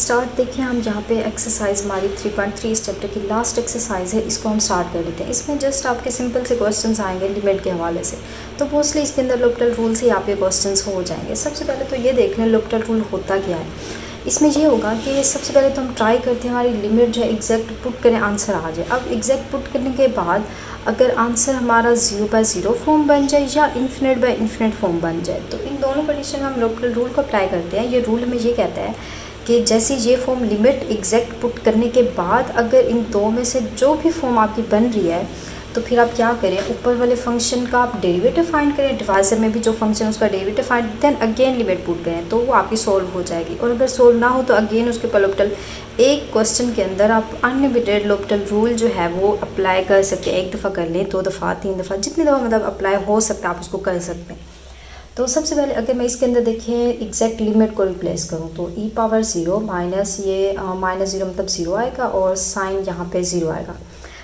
Start देखिए हम यहाँ पे एक्सरसाइज हमारी 3.3 इस चैप्टर की लास्ट एक्सरसाइज है, इसको हम स्टार्ट कर लेते हैं। इसमें जस्ट आपके सिंपल से क्वेश्चंस आएंगे लिमिट के हवाले से, तो मोस्टली इसके अंदर लोपिटल रूल से आपके क्वेश्चंस हो जाएंगे। सबसे पहले तो ये देख लें लोपिटल रूल होता क्या है। इसमें ये होगा कि सबसे पहले तो हम ट्राई करते हैं हमारी लिमिट जो है एग्जैक्ट पुट करें, आंसर आ जाए। अब एग्जैक्ट पुट करने के बाद अगर आंसर हमारा 0/0 फॉर्म बन जाए या इन्फिनिट बाय इन्फिनिट फॉर्म बन जाए, तो इन दोनों कंडीशन में हम लोपिटल रूल को अप्लाई करते हैं। ये रूल हमें ये कहता है कि जैसे ये फॉर्म लिमिट एग्जैक्ट पुट करने के बाद अगर इन दो में से जो भी फॉर्म आपकी बन रही है, तो फिर आप क्या करें, ऊपर वाले फंक्शन का आप डेरिवेटिव फाइंड करें, डिवाइजर में भी जो फंक्शन उसका derivative find, then again limit put करें, तो वो आपकी सॉल्व हो जाएगी। और अगर सॉल्व ना हो तो अगेन उसके ऊपर लोपिटल एक क्वेश्चन के अंदर आप अनलिमिटेड लोपिटल रूल जो है वो अप्लाई कर सकते हैं। एक दफ़ा कर लें, 2 दफ़ा, 3 दफ़ा, जितनी दफ़ा मतलब अप्लाई हो सकता है आप उसको कर सकते हैं। तो सबसे पहले अगर मैं इसके अंदर देखें एग्जैक्ट लिमिट को रिप्लेस करूं, तो e⁻0 माइनस ये -0 मतलब 0 आएगा और साइन यहाँ पे 0 आएगा।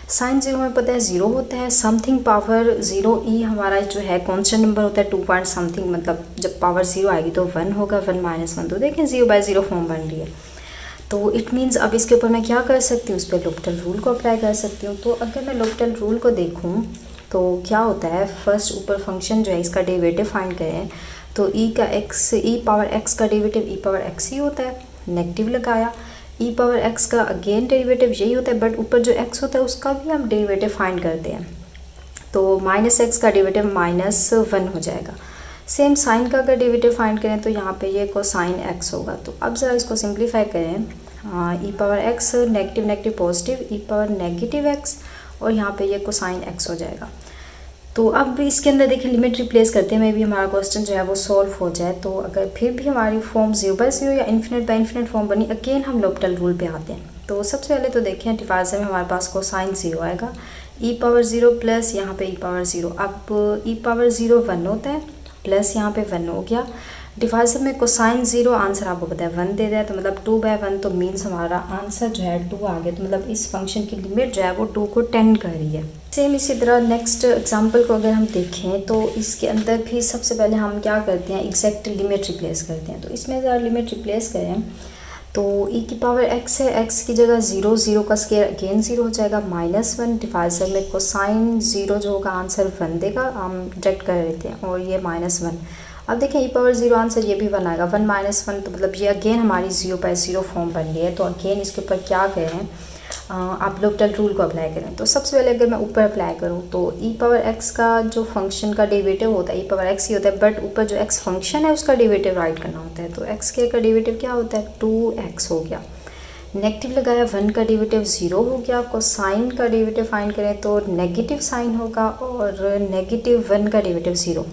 साइन 0 में पता है 0 होता है, समथिंग पावर 0 ई हमारा जो है कॉन्स्टेंट नंबर होता है 2 पॉइंट समथिंग, मतलब जब पावर 0 आएगी तो 1 होगा, 1 - 1, तो देखें 0/0 फॉर्म बन रही है। तो इट मीन्स अब इसके ऊपर मैं क्या कर सकती हूँ, उस पर लोपिटल रूल को अप्लाई कर सकती हूँ। तो अगर मैं लोपिटल रूल को देखूँ तो क्या होता है, फर्स्ट ऊपर फंक्शन जो है इसका डेरिवेटिव फाइंड करें, तो e⁻x का डेरिवेटिव e⁻x ही होता है, नेगेटिव लगाया। e⁻x का अगेन डेरिवेटिव यही होता है, बट ऊपर जो x होता है उसका भी हम डेरिवेटिव फाइंड करते हैं, तो -x का डेरिवेटिव -1 हो जाएगा। सेम साइन का अगर डेरिवेटिव फाइंड करें तो यहाँ पे ये कोसाइन x होगा। तो अब ज़रा इसको सिंप्लीफाई करें, e⁻x negative negative positive, e⁻⁻x और यहाँ पे ये कोसाइन x हो जाएगा। तो अब इसके अंदर देखिए लिमिट रिप्लेस करते हैं, मे भी हमारा क्वेश्चन जो है वो सॉल्व हो जाए। तो अगर फिर भी हमारी फॉर्म 0/0 या इन्फिनिट बाय इन्फिनिट फॉर्म बनी, अगेन हम लोपिटल रूल पे आते हैं। तो सबसे पहले तो देखें डिवाइजर में हमारे पास कोसाइन 0 आएगा, e⁻0 प्लस यहाँ पे e⁻0, अब e⁻0 1 होता है, प्लस यहाँ पे 1 हो गया। डिवाइजर में कोसाइन 0 आंसर आपको पता है 1 दे दिया, तो मतलब 2/1, तो मीन्स हमारा आंसर जो है 2 आ गया। तो मतलब इस फंक्शन की लिमिट जो है वो 2 को टेंड कर रही है। सेम इसी तरह नेक्स्ट एग्जांपल को अगर हम देखें तो इसके अंदर भी सबसे पहले हम क्या करते हैं, एग्जैक्ट लिमिट रिप्लेस करते हैं। तो इसमें ज़रा लिमिट रिप्लेस करें तो e⁻x है, x की जगह 0, 0 का स्क्वायर अगेन 0 हो जाएगा, -1। डिवाइजर में कोसाइन 0 जो होगा आंसर 1 देगा, हम डायरेक्ट कर लेते हैं, और ये -1। अब देखें e⁻0 आंसर ये भी 1 आएगा, 1 - 1, तो मतलब ये अगेन हमारी 0/0 फॉर्म बन रही है। तो अगेन इसके ऊपर क्या करें, आप लोपिटल रूल को अप्लाई करें। तो सबसे पहले अगर मैं ऊपर अप्लाई करूं तो e⁻x का जो फंक्शन का डेरिवेटिव होता है e⁻x ही होता है, बट ऊपर जो x फंक्शन है उसका डेरिवेटिव राइट करना होता है। तो x के का डेरिवेटिव क्या होता है, 2x हो गया, नेगेटिव लगाया, 1 का डेरिवेटिव 0 हो गया। कोसाइन का डेरिवेटिव फाइंड करें तो नेगेटिव साइन होगा, और -1 का डेरिवेटिव 0।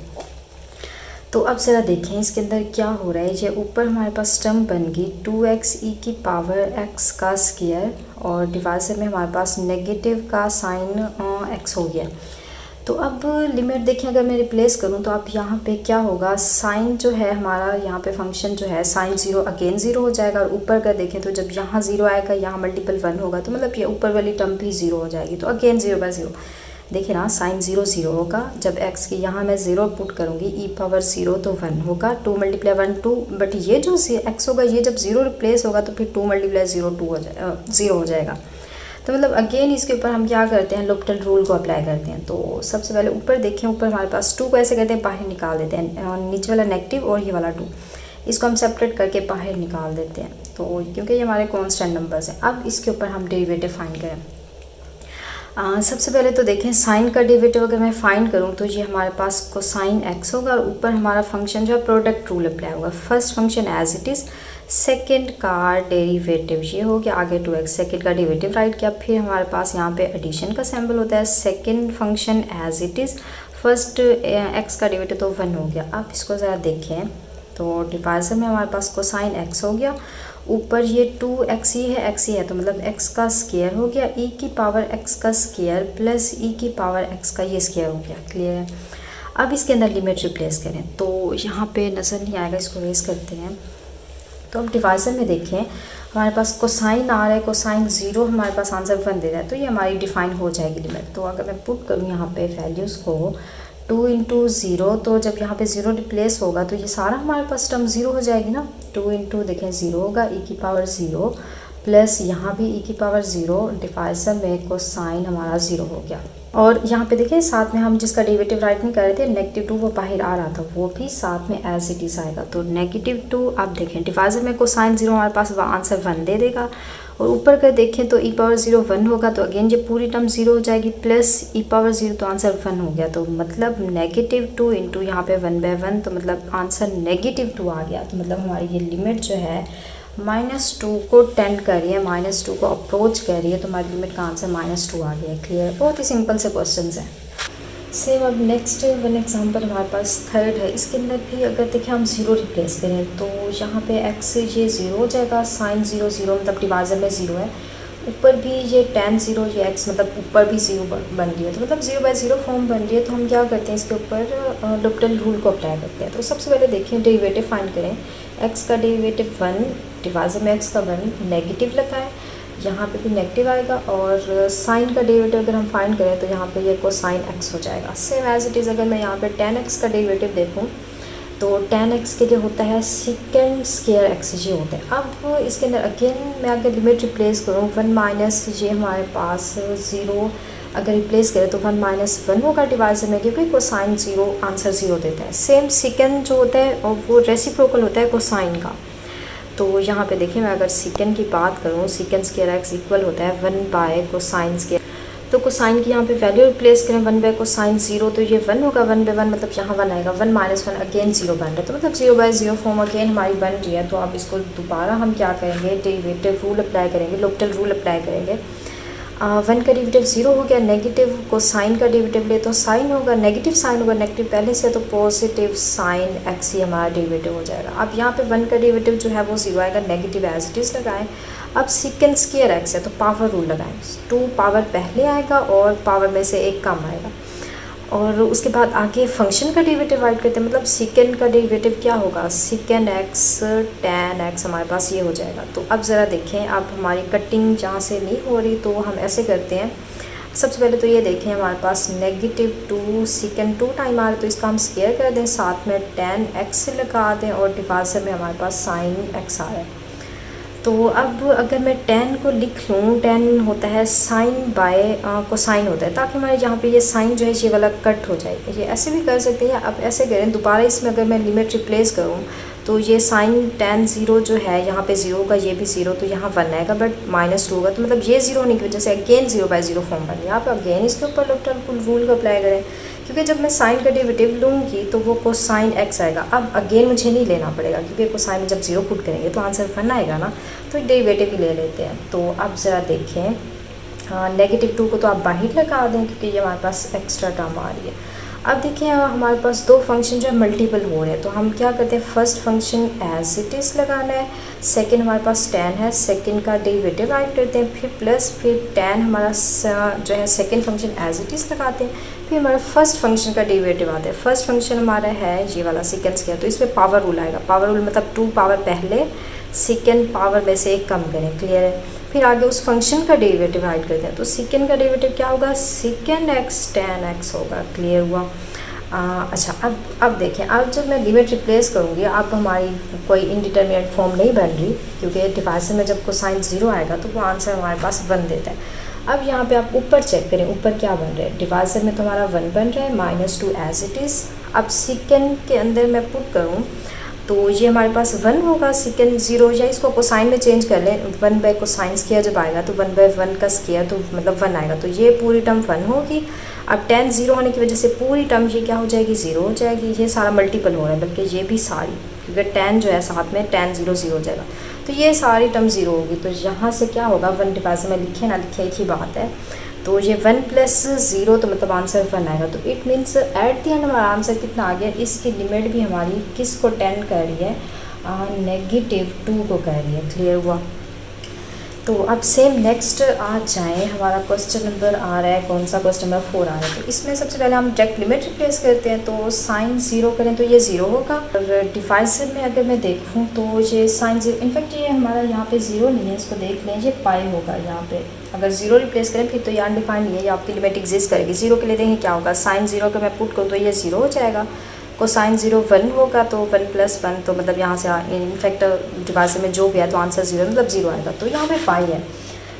तो अब ज़रा देखें इसके अंदर क्या हो रहा है, ये ऊपर हमारे पास टर्म बन गई 2x e⁻x का स्क्वायर, और डिवाइजर में हमारे पास नेगेटिव का साइन x हो गया। तो अब लिमिट देखें अगर मैं रिप्लेस करूं तो अब यहाँ पे क्या होगा, साइन जो है हमारा यहाँ पे फंक्शन जो है साइन 0 अगेन 0 हो जाएगा, और ऊपर का देखें तो जब यहाँ 0 आएगा यहाँ मल्टीपल 1 होगा, तो मतलब ये ऊपर वाली टर्म भी 0 हो जाएगी, तो अगेन 0/0। देखिए ना, साइन 0 0 होगा, जब x की यहाँ मैं 0 पुट करूँगी e⁻0 तो 1 होगा, 2 × 1 2, बट ये जो x होगा ये जब 0 रिप्लेस होगा तो फिर 2 × 0 2 हो जाएगा, 0 हो जाएगा। तो मतलब अगेन इसके ऊपर हम क्या करते हैं, लोपिटल रूल को अप्लाई करते हैं। तो सबसे पहले ऊपर देखें, ऊपर हमारे पास 2 को ऐसे कहते हैं बाहर निकाल देते हैं, नीचे वाला नेगेटिव और ये वाला 2, इसको हम सेपरेट करके बाहर निकाल देते हैं, तो क्योंकि ये हमारे कॉन्स्टेंट नंबर्स हैं। अब इसके ऊपर हम डेरिवेटिव फाइंड करें। सबसे पहले तो देखें साइन का डेरिवेटिव अगर मैं फाइंड करूं तो ये हमारे पास कोसाइन x होगा, और ऊपर हमारा फंक्शन जो है प्रोडक्ट रूल अप्लाई होगा। First function as it is, second का डेरिवेटिव ये हो गया, आगे 2x, सेकंड का डेरिवेटिव राइट किया, फिर हमारे पास यहाँ पे एडिशन का सिंबल होता है, second function as it is, first x का डेरिवेटिव तो 1 हो गया। अब इसको ज़रा देखें तो डिवाइजर में हमारे पास कोसाइन x हो गया, ऊपर ये 2x ही है, तो मतलब x का स्क्वायर हो गया, e⁻x का स्क्वायर प्लस e⁻x का ये स्क्वायर हो गया। क्लियर है। अब इसके अंदर लिमिट रिप्लेस करें तो यहाँ पे नज़र नहीं आएगा, इसको रेस करते हैं। तो अब डिवाइजर में देखें हमारे पास कोसाइन आ रहा है, कोसाइन 0 हमारे पास आंसर 1 दे रहा है, तो ये हमारी डिफाइन हो जाएगी लिमिट। तो अगर मैं पुट करूँ यहाँ पे वैल्यूज़ को 2 इंटू ज़ीरो, तो जब यहाँ पे ज़ीरो रिप्लेस होगा तो ये सारा हमारे पास टर्म ज़ीरो हो जाएगी ना। 2 इंटू देखें ज़ीरो होगा ई की पावर ज़ीरो, प्लस यहाँ भी ई की पावर ज़ीरो, डिवाइज़र में कोसाइन हमारा ज़ीरो हो गया। और यहाँ पे देखिए साथ में हम जिसका डेरिवेटिव राइट नहीं कर रहे थे -2 वो बाहर आ रहा था, वो भी साथ में एज इट इज़ आएगा। तो -2 आप देखें डिवाइज़र में कोसाइन ज़ीरो हमारे पास आंसर 1 दे देगा। और ऊपर का देखें तो ई पावर ज़ीरो 1 होगा, तो अगेन ये पूरी टर्म ज़ीरो हो जाएगी, प्लस ई पावर ज़ीरो तो आंसर 1 हो गया। तो मतलब -2 इंटू यहाँ पे 1/1, तो मतलब आंसर -2 आ गया। तो मतलब हमारी ये लिमिट जो है -2 को टेंड कर रही है, -2 को अप्रोच कर रही है, तो हमारी लिमिट का आंसर -2 आ गया है। क्लियर, बहुत ही सिंपल से क्वेश्चन हैं। सेम अब नेक्स्ट वन एग्जांपल हमारे पास थर्ड है। इसके अंदर भी अगर देखें हम ज़ीरो रिप्लेस करें तो यहाँ पे x ये ज़ीरो हो जाएगा, साइन ज़ीरो ज़ीरो मतलब डिवाइज़र में ज़ीरो है, ऊपर भी ये tan ज़ीरो ये x मतलब ऊपर भी ज़ीरो बन रही है, तो मतलब 0/0 फॉर्म बन रही है। तो हम क्या करते हैं इसके ऊपर लोपिटल रूल को अप्लाई करते हैं। तो सबसे पहले देखें डेरिवेटिव फाइंड करें, x का डेरिवेटिव 1, डिवाइज़र में x का 1, नेगेटिव लगाएं, यहाँ पे भी नेगेटिव आएगा, और साइन का डेरिवेटिव अगर हम फाइंड करें तो यहाँ पे ये कोसाइन x हो जाएगा। सेम एज इट इज़ अगर मैं यहाँ पे tan x का डेरिवेटिव देखूँ तो tan x के लिए होता है सेकेंड स्क्वायर x ये होता है। अब इसके अंदर अगेन मैं अगर लिमिट रिप्लेस करूँ 1 माइनस ये हमारे पास ज़ीरो अगर रिप्लेस करें तो 1 - 1 होगा डिवाइज़र में, क्योंकि कोसाइन ज़ीरो आंसर ज़ीरो देता है। सेम सेकेंड जो होता है और वो रेसिप्रोकल होता है कोसाइन का। तो यहाँ पे देखिए मैं अगर सेकेंड की बात करूँ, सेकेंड स्क्वायर x इक्वल होता है 1 कोसाइन स्क्वायर, तो कोसाइन की यहाँ पे वैल्यू रिप्लेस करें 1 कोसाइन ज़ीरो, तो ये 1 होगा, 1/1 मतलब यहाँ 1 आएगा, 1 - 1 अगेन ज़ीरो बन रहा है, तो मतलब 0/0 फॉर्म अगेन हमारी बन रही है। तो अब इसको दोबारा हम क्या करेंगे, डेरिवेटिव रूल अप्लाई करेंगे, लोपिटल रूल अप्लाई करेंगे। 1 का डेरिवेटिव 0 हो गया, नेगेटिव कोसाइन का डेरिवेटिव ले तो साइन होगा, नेगेटिव साइन होगा, नेगेटिव पहले से तो पॉजिटिव साइन x ही हमारा डेरिवेटिव हो जाएगा। अब यहाँ पे 1 का डेरिवेटिव जो है वो 0 आएगा, नेगेटिव एज इट इज़ लगाएं। अब सेकेंड स्क्वायर x है तो पावर रूल लगाएं, 2 पावर पहले आएगा और पावर में से 1 कम आएगा। और उसके बाद आगे फंक्शन का डेरिवेटिव राइट करते हैं, मतलब सेकेंड का डेरिवेटिव क्या होगा, सेकेंड x tan x हमारे पास ये हो जाएगा। तो अब ज़रा देखें, अब हमारी कटिंग जहाँ से नहीं हो रही तो हम ऐसे करते हैं। सबसे पहले तो ये देखें हमारे पास -2 सेकेंड 2 टाइम आ रहा है, तो इसका हम स्क्वायर कर दें, साथ में tan x लगा दें, और डिवाइज़र में हमारे पास sin x आ रहा है। तो अब अगर मैं tan को लिख लूँ, tan होता है साइन बाय कोसाइन होता है, ताकि हमारे यहाँ पे ये साइन जो है ये वाला कट हो जाए। ये ऐसे भी कर सकते हैं, अब ऐसे करें दोबारा इसमें अगर मैं लिमिट रिप्लेस करूँ तो ये साइन tan ज़ीरो जो है यहाँ पे 0 होगा, ये भी 0, तो यहाँ 1 आएगा, बट -2 होगा, तो मतलब ये 0 होने की वजह से अगेन 0/0 फॉर्म बन गया। आप अगेन इसके ऊपर लोपिटल रूल को अप्लाई करें, क्योंकि जब मैं साइन का डेरिवेटिव लूँगी तो वो कोसाइन x आएगा। अब अगेन मुझे नहीं लेना पड़ेगा, क्योंकि कोसाइन में जब 0 पुट करेंगे तो आंसर 1 आएगा ना, तो डेरिवेटिव ही ले लेते हैं। तो अब ज़रा देखें, -2 को तो आप बाहर लगा दें, क्योंकि ये हमारे पास एक्स्ट्रा टर्म आ रही है। अब देखिए हमारे पास दो फंक्शन जो है मल्टीपल हो रहे हैं, तो हम क्या करते हैं, first function as it is लगाना है, सेकंड हमारे पास tan है, सेकंड का डेरिवेटिव राइट करते हैं, फिर प्लस फिर tan हमारा जो है second function as it is लगाते हैं, फिर हमारा फर्स्ट फंक्शन का डेरिवेटिव आता है। फर्स्ट फंक्शन हमारा है ये वाला सेकंड स्क्वायर, तो इसमें पावर रूल आएगा, पावर रूल मतलब 2 पावर पहले सेकंड पावर में से 1 कम करें। क्लियर है। फिर आगे उस फंक्शन का डेरिवेटिव राइट करते हैं, तो सेकंड का डेरिवेटिव क्या होगा, सेकंड x tan x होगा। क्लियर हुआ। अच्छा अब देखें, अब जब मैं लिमिट रिप्लेस करूँगी, अब हमारी कोई इनडिटर्मिनेट फॉर्म नहीं बन रही, क्योंकि डिवाइज़र में जब कोसाइन 0 आएगा तो वो आंसर हमारे पास 1 देता है। अब यहाँ पे आप ऊपर चेक करें, ऊपर क्या बन रहा है, डिवाइज़र में तो हमारा 1 बन रहा है, -2 एज इट इज़। अब सेकंड के अंदर मैं पुट करूँ तो ये हमारे पास 1 होगा, सेकंड 0, या इसको कोसाइन में चेंज कर लें, 1 कोसाइन स्क्वायर जब आएगा तो 1/1 का स्क्वायर, तो मतलब 1 आएगा, तो ये पूरी टर्म 1 होगी। अब tan 0 होने की वजह से पूरी टर्म ये क्या हो जाएगी, 0 हो जाएगी। ये सारा मल्टीपल हो रहा है, बल्कि ये भी सारी, क्योंकि tan जो है साथ में tan 0 0 हो जाएगा, तो ये सारी टर्म 0 होगी। तो यहाँ से क्या होगा, 1 डिवाइज़र में लिखे ना लिखे एक ही बात है, तो ये 1 + 0 तो मतलब आंसर 1 आएगा। तो it means at the end हमारा आंसर कितना आ गया, इसकी लिमिट भी हमारी किस को टेंड कर रही है, -2 को कर रही है। क्लियर हुआ। तो अब सेम नेक्स्ट आ जाए, हमारा क्वेश्चन नंबर आ रहा है, कौन सा क्वेश्चन नंबर 4 आ रहा है। तो इसमें सबसे पहले हम डायरेक्ट लिमिट रिप्लेस करते हैं, तो साइन 0 करें तो ये 0 होगा। और डिवाइजर में अगर मैं देखूं तो ये साइन 0, इनफैक्ट ये हमारा यहाँ पे 0 नहीं है, इसको देख लें, ये पाई होगा यहाँ पे। अगर 0 रिप्लेस करें फिर तो ये अनडिफाइंड नहीं है, ये आपकी लिमिट एग्जिस्ट करेगी। 0 के लिए देखें क्या होगा, साइन 0 का मैं पुट करूँ तो ये 0 हो जाएगा। कोसाइन 0 1 होगा तो 1 + 1, तो मतलब यहाँ से इनफैक्ट डिवाइजर में जो भी है तो आंसर 0 मतलब 0 आएगा। तो यहाँ पे पाई है,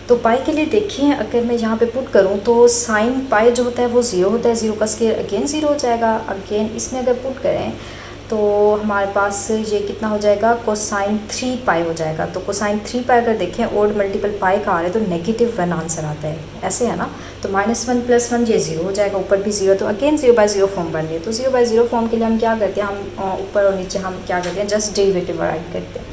तो पाई के लिए देखिए अगर मैं यहाँ पे पुट करूँ तो साइन पाई जो होता है वो 0 होता है, 0 का स्क्वायर अगेन 0 हो जाएगा। अगेन इसमें अगर पुट करें तो हमारे पास ये कितना हो जाएगा, कोसाइन 3 पाई हो जाएगा। तो कोसाइन 3 पाई अगर देखें ओड मल्टीपल पाई का आ रहा है तो -1 आंसर आता है, ऐसे है ना। तो -1 + 1 ये 0 हो जाएगा, ऊपर भी 0, तो अगेन 0/0 फॉर्म बन रही है। तो 0/0 फॉर्म के लिए हम क्या करते हैं, हम ऊपर और नीचे हम क्या करते हैं, जस्ट डेरिवेटिव राइट करते हैं।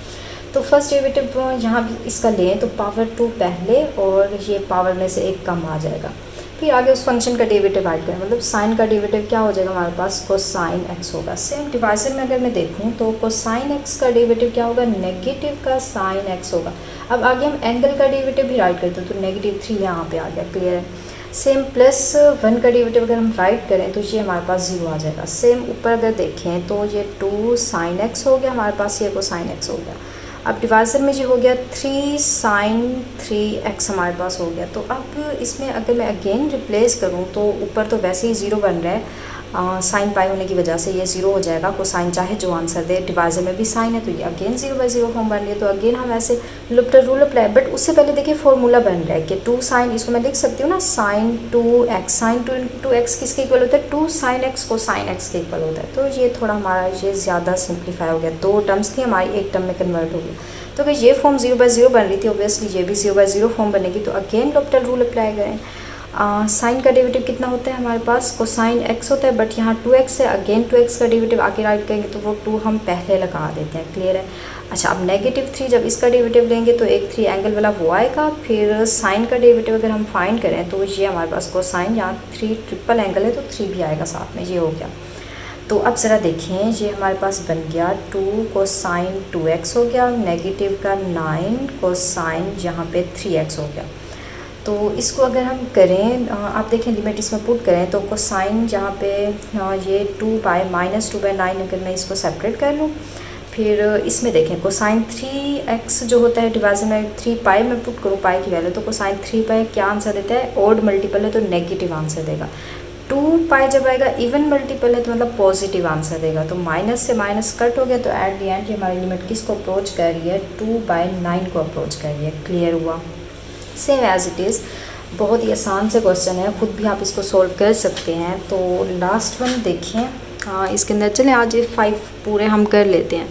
तो फर्स्ट डेरिवेटिव यहाँ भी इसका लें तो पावर 2 पहले और ये पावर में से 1 कम आ जाएगा। फिर आगे उस फंक्शन का डेरिवेटिव ऐड करें, मतलब साइन का डेरिवेटिव क्या हो जाएगा हमारे पास, कोसाइन x होगा। सेम डिवाइजर में अगर मैं देखूँ तो कोसाइन x का डेरिवेटिव क्या होगा, नेगेटिव का साइन x होगा। अब आगे हम एंगल का डेरिवेटिव भी राइट करते हैं, तो -3 यहाँ पे आ गया, क्लियर है। सेम +1 का डेरिवेटिव अगर हम राइट करें तो ये हमारे पास 0 आ जाएगा। सेम ऊपर अगर देखें तो ये 2 साइन x हो गया हमारे पास, ये कोसाइन x हो गया। अब डिवाइजर में ये हो गया 3 साइन 3x हमारे पास हो गया। तो अब इसमें अगर मैं अगेन रिप्लेस करूँ तो ऊपर तो वैसे ही 0 बन रहा है, साइन पाई होने की वजह से ये 0 हो जाएगा। कोसाइन चाहे जो आंसर दे, डिवाइजर में भी साइन है तो ये अगेन 0/0 फॉर्म बन रही है। तो अगेन हम ऐसे लुप्टर रूल अप्लाई, बट उससे पहले देखिए फॉर्मूला बन रहा है कि 2 साइन, इसको मैं लिख सकती हूँ ना, साइन 2x, साइन 2x किसके इक्वल होता है, 2 साइन x को साइन x के इक्वल होता है। तो ये थोड़ा हमारा ये ज़्यादा सिंप्लीफाई हो गया, 2 टर्म्स थी हमारी एक टर्म में कन्वर्ट हो गई। तो अगर ये फॉर्म 0/0 बन रही थी, ऑब्वियसली ये भी 0/0 फॉर्म बनेगी। तो अगेन लुप्टर रूल अप्लाई करें। साइन का डेरिवेटिव कितना होता है हमारे पास, कोसाइन x होता है, बट यहाँ 2x है, अगेन 2x का डेरिवेटिव आगे राइट करेंगे तो वो 2 हम पहले लगा देते हैं, क्लियर है। अच्छा, अब -3 जब इसका डेरिवेटिव लेंगे तो एक 3 एंगल वाला वो आएगा। फिर साइन का डेरिवेटिव अगर हम फाइंड करें तो ये हमारे पास कोसाइन, यहाँ 3 ट्रिपल एंगल है तो 3 भी आएगा साथ में, ये हो गया। तो अब ज़रा देखें, ये हमारे पास बन गया 2 कोसाइन 2x हो गया, नेगेटिव का 9 कोसाइन यहाँ पे 3x हो गया। तो इसको अगर हम करें, आप देखें लिमिट इसमें पुट करें तो कोसाइन यहाँ पे ये 2/-2/9 अगर मैं इसको सेपरेट कर लूँ, फिर इसमें देखें कोसाइन 3x जो होता है डिवाइजर में 3 पाई में पुट करूँ पाई की वैल्यू, तो कोसाइन 3 पाई क्या आंसर देता है, ओड मल्टीपल है तो नेगेटिव आंसर देगा। 2 पाई जब आएगा इवन मल्टीपल है तो मतलब पॉजिटिव आंसर देगा। तो माइनस से माइनस कट हो गया, तो एट दी एंड ये हमारी लिमिट किसको अप्रोच कर रही है, 2/9 को अप्रोच कर रही है, क्लियर हुआ। सेम एज इट इज़, बहुत ही आसान से क्वेश्चन है, खुद भी आप इसको सोल्व कर सकते हैं। तो लास्ट वन देखिए, इसके अंदर चलें आज ये 5 पूरे हम कर लेते हैं।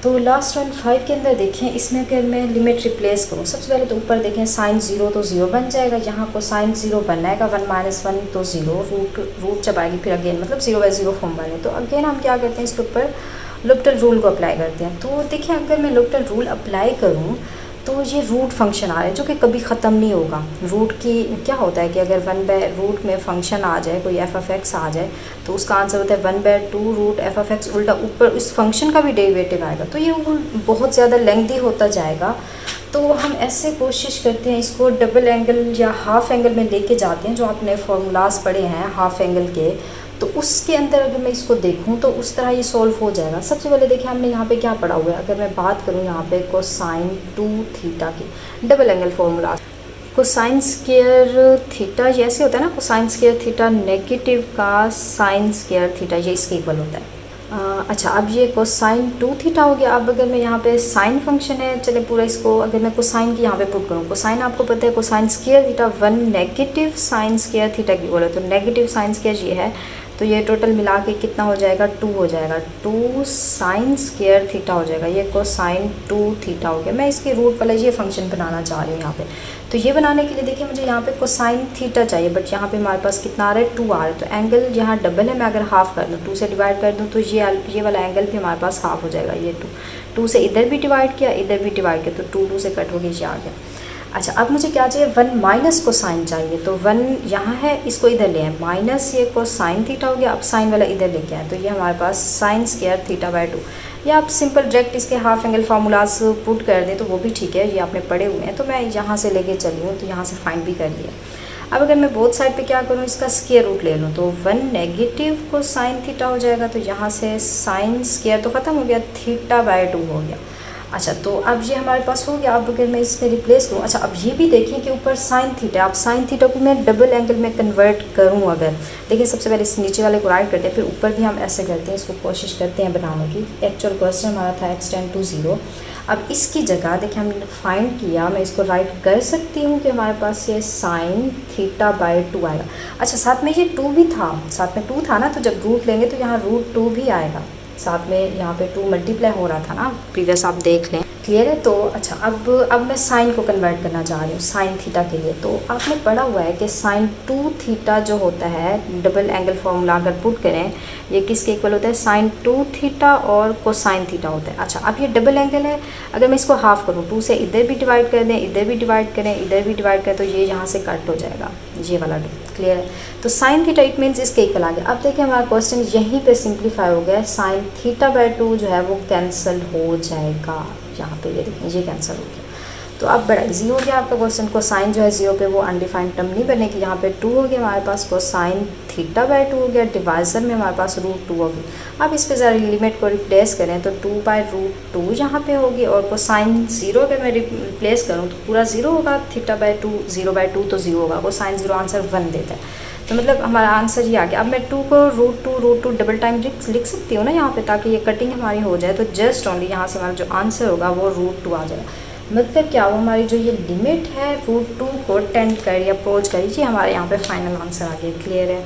तो लास्ट वन 5 के अंदर देखें, इसमें अगर मैं लिमिट रिप्लेस करूँ, सबसे पहले तो ऊपर देखें साइन 0 तो 0 बन जाएगा, यहाँ को साइन 0 बनना है, 1 - 1 तो 0, रूट जब आएगी फिर अगेन मतलब 0/0 फॉर्म बने। तो अगेन हम क्या करते हैं, इसके ऊपर लुप्टर रूल को अप्लाई करते हैं। तो देखिए अगर मैं लुप्टर रूल अप्लाई करूँ तो ये रूट फंक्शन आ रहा है जो कि कभी ख़त्म नहीं होगा। रूट की क्या होता है कि अगर 1/रूट में फंक्शन आ जाए, कोई f(x) आ जाए, तो उसका आंसर होता है 1/2 रूट f(x), उल्टा ऊपर उस फंक्शन का भी डेरिवेटिव आएगा। तो ये बहुत ज़्यादा लेंथी होता जाएगा। तो हम ऐसे कोशिश करते हैं इसको डबल एंगल या हाफ एंगल में लेके जाते हैं, जो आपने फार्मूलाज पढ़े हैं हाफ एंगल के, तो उसके अंदर अगर मैं इसको देखूं तो उस तरह ये सॉल्व हो जाएगा। सबसे पहले देखिए हमने यहाँ पे क्या पढ़ा हुआ है, अगर मैं बात करूँ यहाँ पे कोसाइन 2 थीटा की double angle formula, cosine square theta ये ऐसे होता है ना, कोसाइन स्क्वायर थीटा नेगेटिव का साइन स्क्वायर थीटा, ये इसके इक्वल होता है। अच्छा, अब ये कोसाइन 2 थीटा हो गया। अब अगर मैं यहाँ पे साइन फंक्शन है, चले पूरा इसको अगर मैं कोसाइन की यहाँ पे पुट करूँ, कोसाइन आपको पता है cosine square theta 1 negative sine square theta की बोले, तो नेगेटिव साइन स्क्वायर ये है, तो ये टोटल मिला के कितना हो जाएगा, 2 हो जाएगा, 2 साइन स्क्वायर थीटा हो जाएगा, ये कोसाइन 2 थीटा हो गया। मैं इसके रूट वाला ये फंक्शन बनाना चाह रही हूँ यहाँ पे। तो ये बनाने के लिए देखिए मुझे यहाँ पे कोसाइन थीटा चाहिए, बट यहाँ पे हमारे पास कितना आ रहा है, 2 आ रहा है। तो एंगल यहाँ डबल है, मैं अगर हाफ कर दूँ, 2 से डिवाइड कर दूँ, तो ये वाला एंगल भी हमारे पास हाफ हो जाएगा। ये 2 से इधर भी डिवाइड किया, इधर भी डिवाइड किया, तो 2 से कट हो गया, ये आ गया। अच्छा, अब मुझे क्या चाहिए, 1 माइनस कोसाइन चाहिए। तो 1 यहाँ है, इसको इधर ले आए, माइनस ये कोसाइन थीटा हो गया। अब साइन वाला इधर लेके आए, तो ये हमारे पास साइन स्क्वायर थीटा/2। या आप सिंपल डायरेक्ट इसके हाफ एंगल फार्मूलाज पुट कर दें तो वो भी ठीक है, ये आपने पढ़े हुए हैं। तो मैं यहाँ से लेके चली हूँ, तो यहाँ से फाइंड भी कर लिया। अब अगर मैं बोथ साइड पे क्या करूँ, इसका स्क्वायर रूट ले लूँ तो 1 नेगेटिव को साइन थीटा हो जाएगा। तो यहाँ से साइन स्क्वायर तो ख़त्म हो गया, θ/2 हो गया। अच्छा, तो अब ये हमारे पास हो गया। अब अगर मैं इसमें रिप्लेस करूँ, अच्छा अब ये भी देखिए कि ऊपर साइन थीटा, अब साइन थीटा को मैं डबल एंगल में कन्वर्ट करूँ अगर, देखिए सबसे पहले इस नीचे वाले को राइट करते हैं, फिर ऊपर भी हम ऐसे करते हैं, इसको कोशिश करते हैं बनाने की। एक्चुअल क्वेश्चन हमारा था x टेंड टू 0। अब इसकी जगह देखिए हमने फाइंड किया, मैं इसको राइट कर सकती हूँ कि हमारे पास ये साइन θ/2 आएगा। अच्छा, साथ में ये 2 भी था, साथ में 2 था ना, तो जब रूट लेंगे तो यहाँ √2 भी आएगा, साथ में यहाँ पे 2 मल्टीप्लाई हो रहा था ना, प्रीवियस आप देख लें। क्लियर है? तो अच्छा, अब मैं साइन को कन्वर्ट करना चाह रही हूँ साइन थीटा के लिए। तो आपने पढ़ा हुआ है कि साइन 2 थीटा जो होता है, डबल एंगल फॉर्मूला अगर पुट करें, ये किसके इक्वल होता है, साइन 2 थीटा और कोसाइन थीटा होता है। अच्छा, अब ये डबल एंगल है, अगर मैं इसको हाफ करूँ, 2 से इधर भी डिवाइड कर दें, इधर भी डिवाइड करें, इधर भी डिवाइड करें, तो ये यहाँ से कट हो जाएगा, ये वाला। क्लियर है? तो साइन थीटा इट मीन्स इसके इक्वल आ गया। अब देखिए हमारा क्वेश्चन यहीं पे सिंप्लीफाई हो गया, साइन θ/2 जो है वो कैंसिल हो जाएगा, यहाँ पे ये देखें ये कैंसिल हो गया। तो अब बड़ा इजी हो गया आपका क्वेश्चन। को साइन जो है 0 पे वो अनडिफाइंड टर्म नहीं बनेगी, यहाँ पे 2 हो गया हमारे पास, को साइन θ/2 हो गया, डिवाइजर में हमारे पास √2 होगी। अब इस पे ज़रा लिमिट को रिप्लेस करें तो 2/√2 यहाँ पे होगी, और को साइन 0 अगर मैं रिप्लेस करूँ तो पूरा 0 होगा, θ/2 0/2 तो 0 होगा, को साइन 0 आंसर 1 देता है। तो मतलब हमारा आंसर ये आ गया। अब मैं 2 को √2 डबल टाइम लिख सकती हूँ ना यहाँ पे, ताकि ये कटिंग हमारी हो जाए। तो जस्ट ओनली यहाँ से हमारा जो आंसर होगा वो √2 आ जाएगा। मतलब क्या वो हमारी जो ये लिमिट है √2 को टेंड कर या अप्रोच करी, ये हमारे यहाँ पे फाइनल आंसर आ गया। क्लियर है?